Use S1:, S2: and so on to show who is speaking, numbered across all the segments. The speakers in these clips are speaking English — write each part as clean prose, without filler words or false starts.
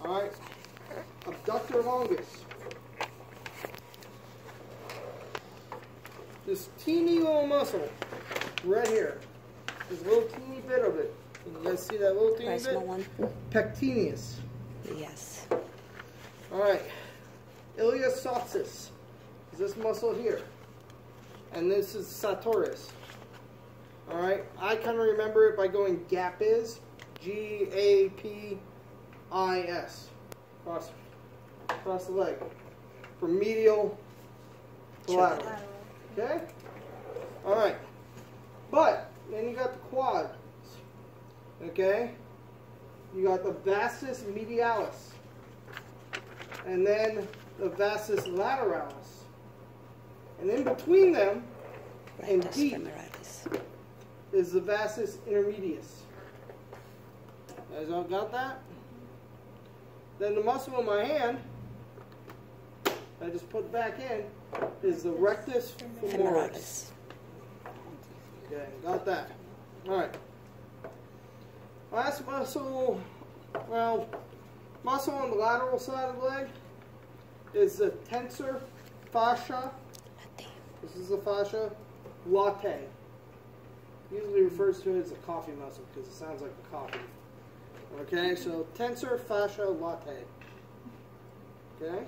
S1: Alright, abductor longus. This teeny little muscle right here. This little teeny bit of it. Can you guys see that little teeny bit?
S2: Small one.
S1: Pectineus.
S2: Yes.
S1: Alright, iliopsoas is this muscle here. And this is sartorius. Alright, I kind of remember it by going GAPIS. G-A-P-I-S. Across the leg. From medial to lateral. Okay? Alright. But, then you got the quads. Okay? You got the vastus medialis. And then the vastus lateralis. And in between them, and deep, is the vastus intermedius. You guys all got that? Then the muscle in my hand, I just put back in, is the rectus femoris. Okay, got that. Alright. Last muscle, well, muscle on the lateral side of the leg is the tensor fascia. This is the fascia latae. Usually refers to it as a coffee muscle because it sounds like a coffee. Okay, so tensor fascia latae. Okay.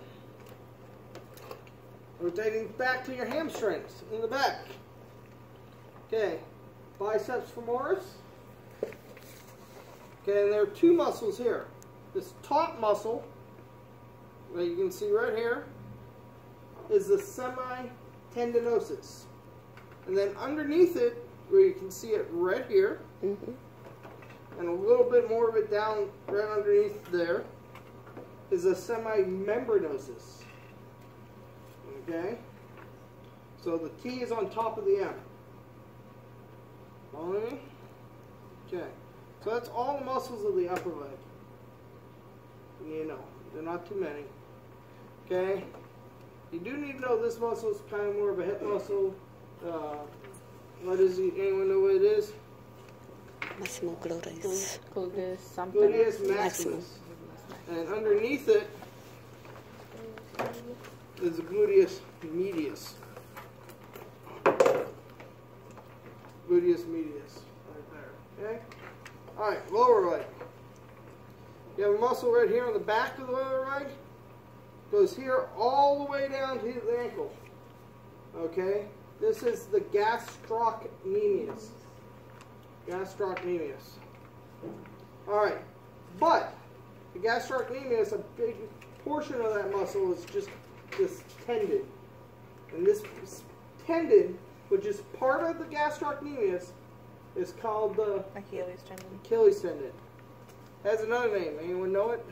S1: Rotating back to your hamstrings in the back. Okay, biceps femoris. Okay, and there are two muscles here. This top muscle, that you can see right here, is the semitendinosus. And then underneath it, where you can see it right here, and a little bit more of it down right underneath there, is the semimembranosus. Okay? So the T is on top of the M. Follow me? Okay. So that's all the muscles of the upper leg. You know, they're not too many. Okay? You do need to know this muscle is kind of more of a hip muscle. What is it? Anyone know what it is?
S2: Maximal gluteus.
S3: Gluteus something.
S1: Gluteus maximus. And underneath it is the gluteus medius. Gluteus medius. Right there. Okay? Alright, lower leg. You have a muscle right here on the back of the lower leg. Goes here all the way down to the ankle. Okay? This is the gastrocnemius. Gastrocnemius. Alright. But the gastrocnemius, a big portion of that muscle is just this tendon. And this tendon, which is part of the gastrocnemius, is called the
S3: Achilles tendon.
S1: Achilles tendon. Has another name. Anyone know it?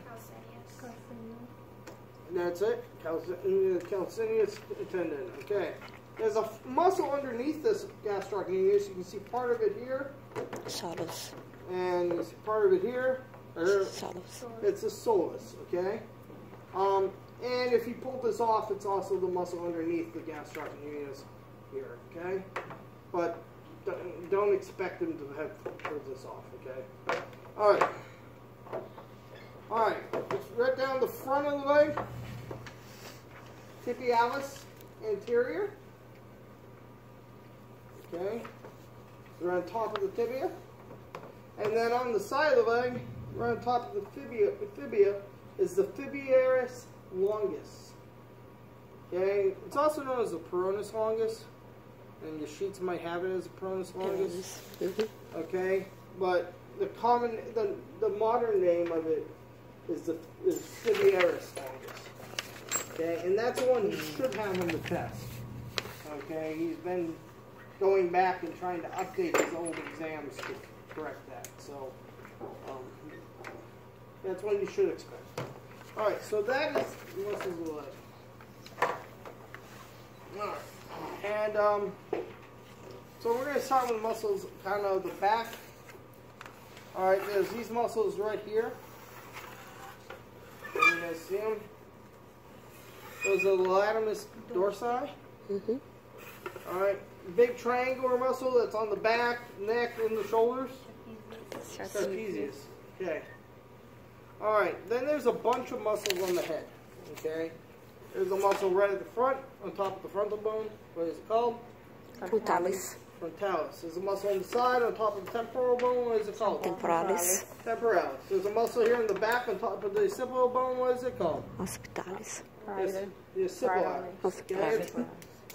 S1: That's it. Calcaneus tendon. Okay. There's a muscle underneath this gastrocnemius. You can see part of it here.
S2: Soleus.
S1: And you see part of it here.
S2: Soleus.
S1: It's the soleus. Okay. And if you pull this off, it's also the muscle underneath the gastrocnemius here. Okay. But don't expect them to have pulled this off. Okay. All right. All right. It's right down the front of the leg. Tibialis anterior. Okay. Right on top of the tibia. And then on the side of the leg, right on top of the fibia is the fibriaris longus. Okay. It's also known as the peroneus longus. And your sheets might have it as a peroneus longus. Okay. But the modern name of it is fibriaris longus. Okay, and that's the one he should have on the test. Okay, he's been going back and trying to update his old exams to correct that. So that's what you should expect. All right, so that is muscles of the leg. All right, and so we're going to start with muscles kind of the back. All right, there's these muscles right here. You guys see them? Those are the latimus dorsi. All right, big triangular muscle that's on the back, neck, and the shoulders. Trapezius. Okay. Alright, then there's a bunch of muscles on the head. Okay? There's a muscle right at the front, on top of the frontal bone. What is it called?
S2: Frontalis.
S1: Frontalis. There's a muscle on the side, on top of the temporal bone. What is it called?
S2: Temporalis.
S1: Temporalis. There's a muscle here in the back, on top of the occipital bone. What is it called?
S2: Hospitalis.
S1: The occipital.
S2: Hospitalis.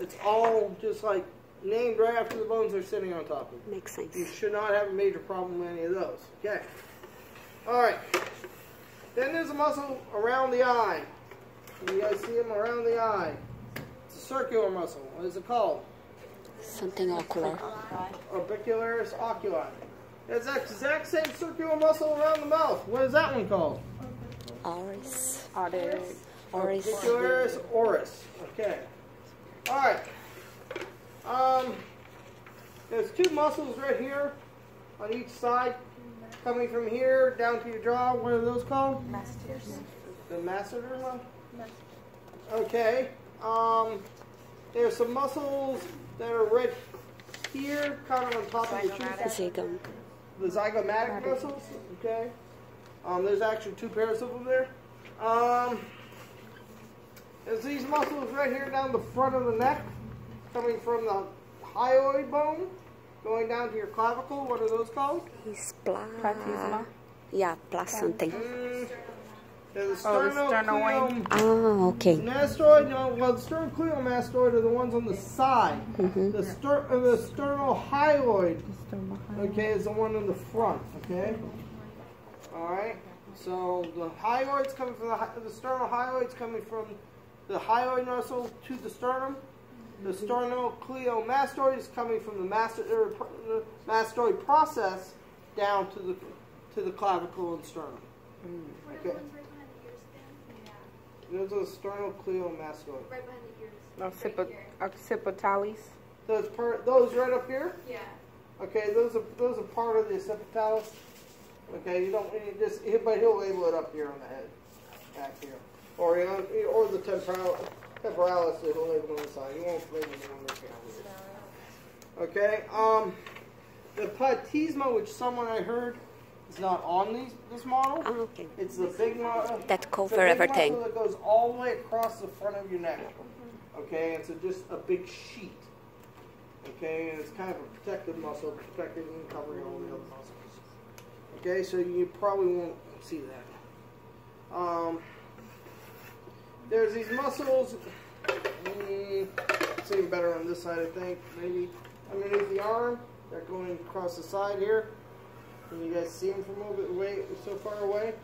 S1: It's all just like named right after the bones they're sitting on top of.
S2: Makes sense.
S1: You should not have a major problem with any of those. Okay. Alright. Then there's a muscle around the eye. You guys see them around the eye. It's a circular muscle. What is it called?
S2: Something ocular.
S1: Orbicularis oculi. It's that exact same circular muscle around the mouth. What is that one called?
S2: Oris.
S3: Oris.
S2: Oris.
S1: Orbicularis oris. Okay. Alright. There's two muscles right here on each side, coming from here down to your jaw. What are those called?
S3: Masseters.
S1: The masseter one? Okay. There's some muscles that are right here, kind of on top of the cheek.
S2: Zygom.
S1: The zygomatic muscles. Okay. There's actually two pairs of them there. There's these muscles right here down the front of the neck, coming from the hyoid bone, going down to your clavicle. What are those called?
S2: He's
S3: Platysma.
S2: Yeah, plus something.
S1: There's the
S3: sternocleidomastoid.
S2: Oh, okay.
S1: Mastoid, no, well, the sternocleidomastoid are the ones on the side. The sternohyoid, okay, is the one in the front, okay? Alright, so the hyoid's coming from the sternohyoid's coming from the hyoid muscle to the sternum. The sternocleidomastoid is coming from the mastoid process down to the clavicle and sternum. Okay. Those are the sternocleidomastoid.
S4: Right behind the ears.
S3: Occipitalis.
S1: Those right up here.
S4: Yeah.
S1: Okay, those are part of the occipitalis. Okay, but he'll label it up here on the head, back here, or the temporalis. He'll label on the side. He won't label it on the camera. Okay. The platysma, which someone I heard is not on this model.
S2: Oh, okay.
S1: It's the big muscle.
S2: That cover everything.
S1: Muscle that goes all the way across the front of your neck. Okay, and so just a big sheet. Okay, and it's kind of a protective muscle, protecting and covering all the other muscles. Okay, so you probably won't see that. There's these muscles. It's even better on this side, I think. Maybe underneath the arm. They're going across the side here. Can you guys see them from a little bit away, so far away?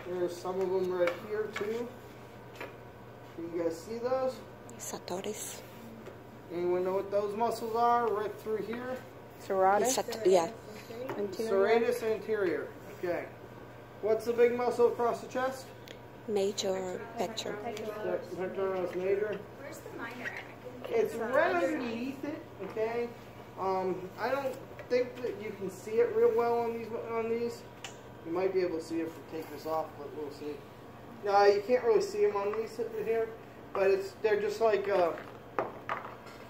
S1: There's some of them right here too. Can you guys see those?
S2: Satoris.
S1: Anyone know what those muscles are? Right through here.
S3: Serratus.
S2: Yeah.
S1: Serratus anterior. Okay. What's the big muscle across the chest?
S2: Major pector.
S1: Pectoralis major.
S4: Where's the minor?
S1: It's right underneath it. Okay. I don't think that you can see it real well on these. You might be able to see it if we take this off, but we'll see. No, you can't really see them on these here, but they're just like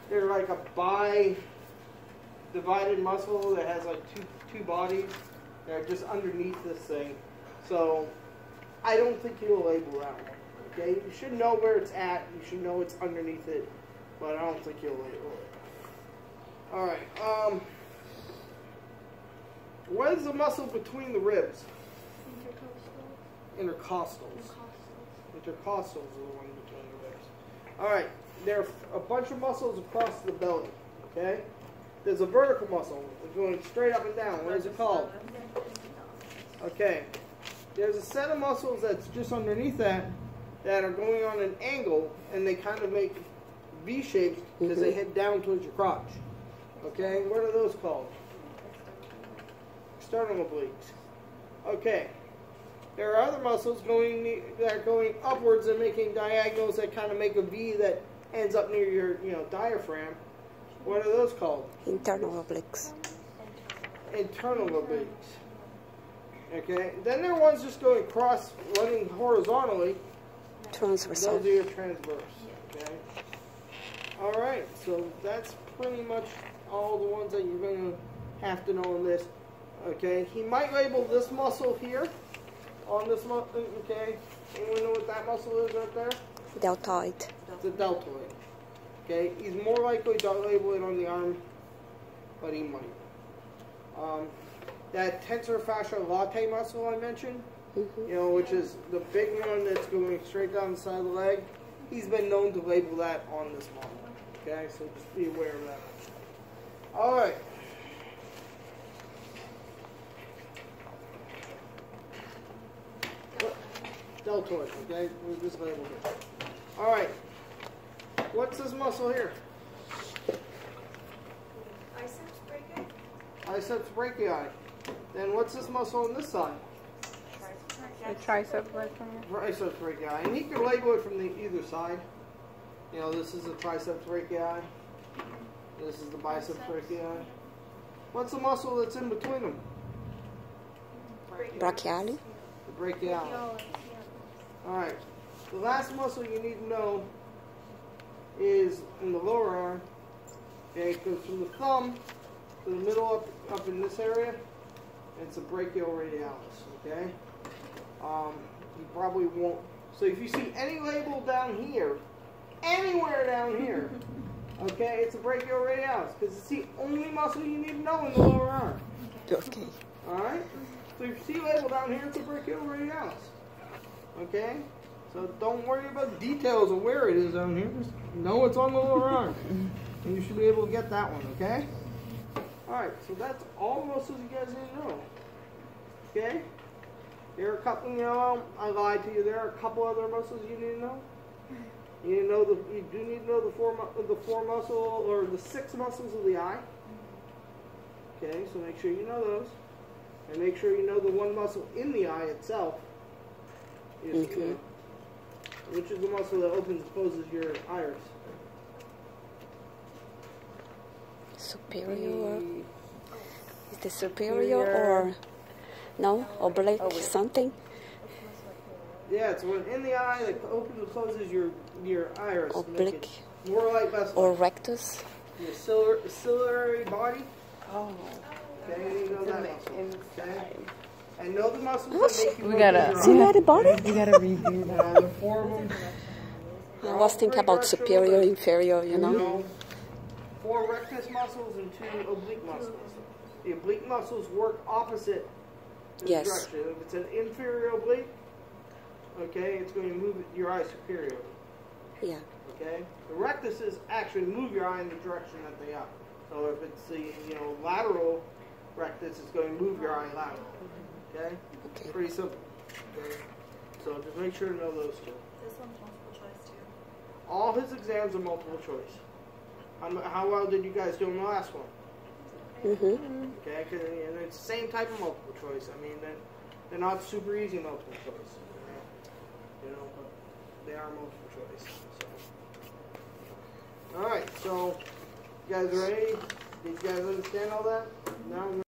S1: they're like a divided muscle that has like two bodies. They're just underneath this thing. So I don't think you'll label that one. Okay, you should know where it's at. You should know it's underneath it, but I don't think you'll label it. All right. What is the muscle between the ribs? Intercostals. Intercostals are the one between the ribs. All right. There are a bunch of muscles across the belly. Okay. There's a vertical muscle going straight up and down. What is it called? Okay. There's a set of muscles that's just underneath that are going on an angle, and they kind of make V shapes because they head down towards your crotch. Okay. What are those called? External obliques. Okay. There are other muscles that are going upwards and making diagonals that kind of make a V that ends up near your diaphragm. What are those called?
S2: Internal obliques.
S1: Internal obliques. Okay. Then there are ones just going running horizontally.
S2: Transversal.
S1: Those are your transverse. Okay. All right. So that's pretty much all the ones that you're going to have to know in this. Okay. He might label this muscle here on this muscle, okay? Anyone know what that muscle is right there?
S2: Deltoid.
S1: It's a deltoid. Okay, he's more likely to label it on the arm, but he might. That tensor fascia latae muscle I mentioned, you know, which is the big one that's going straight down the side of the leg, he's been known to label that on this model. Okay, so just be aware of that. All right. Deltoid, okay? We just labeled it. All right. What's this muscle here?
S4: Biceps brachii.
S1: Biceps brachii. Then what's this muscle on this side?
S3: The tricep brachii.
S1: Triceps brachii. And you can label it from the either side. You know, this is the triceps brachii. This is the biceps brachii. What's the muscle that's in between them?
S2: Brachiali.
S1: The brachialis. Alright. The last muscle you need to know is in the lower arm. Okay, it goes from the thumb to the middle up in this area. It's a brachioradialis. Okay? You probably won't. So if you see any label down here, anywhere down here, okay, it's a brachioradialis because it's the only muscle you need to know in the lower arm.
S2: Okay.
S1: Alright? So if you see label down here, it's a brachioradialis. Okay? So don't worry about the details of where it is down here. Just know it's on the lower arm. And you should be able to get that one, okay? Alright, so that's all the muscles you guys need to know. Okay? There are a couple, you know, I lied to you. There are a couple other muscles you need to know. You do need to know the four muscle or the 6 muscles of the eye. Okay, so make sure you know those. And make sure you know the one muscle in the eye itself. Is, you know, which is the muscle that opens and closes your iris.
S2: Superior. Is the superior or no? Oblique something?
S1: Yeah, it's one in the eye that opens and closes your iris.
S2: Oblique.
S1: More like less
S2: Or
S1: like
S2: rectus?
S1: your ciliary body.
S3: Oh.
S1: Okay, you know that muscle. Okay? And know the muscles
S2: What?
S1: that make you
S3: We
S1: open
S3: gotta-
S1: your
S2: Ciliary
S1: eyes.
S2: body?
S3: You gotta review that.
S1: The 4 of them.
S2: I was thinking about superior, inferior, you know.
S1: No. 4 rectus muscles and 2 oblique muscles. The oblique muscles work opposite the
S2: Yes.
S1: direction. If it's an inferior oblique, okay, it's going to move your eye superiorly.
S2: Yeah.
S1: Okay? The rectuses actually move your eye in the direction that they are. So if it's the lateral rectus, it's going to move your eye laterally. Okay?
S2: Okay.
S1: Pretty simple. Okay? So just make sure to know those two.
S4: This one's multiple choice too.
S1: All his exams are multiple choice. How well did you guys do in the last one?
S2: Mm-hmm.
S1: Okay, and it's the same type of multiple choice. I mean, they're not super easy multiple choice. You know, but they are multiple choice. So. All right, so you guys ready? Did you guys understand all that? Now.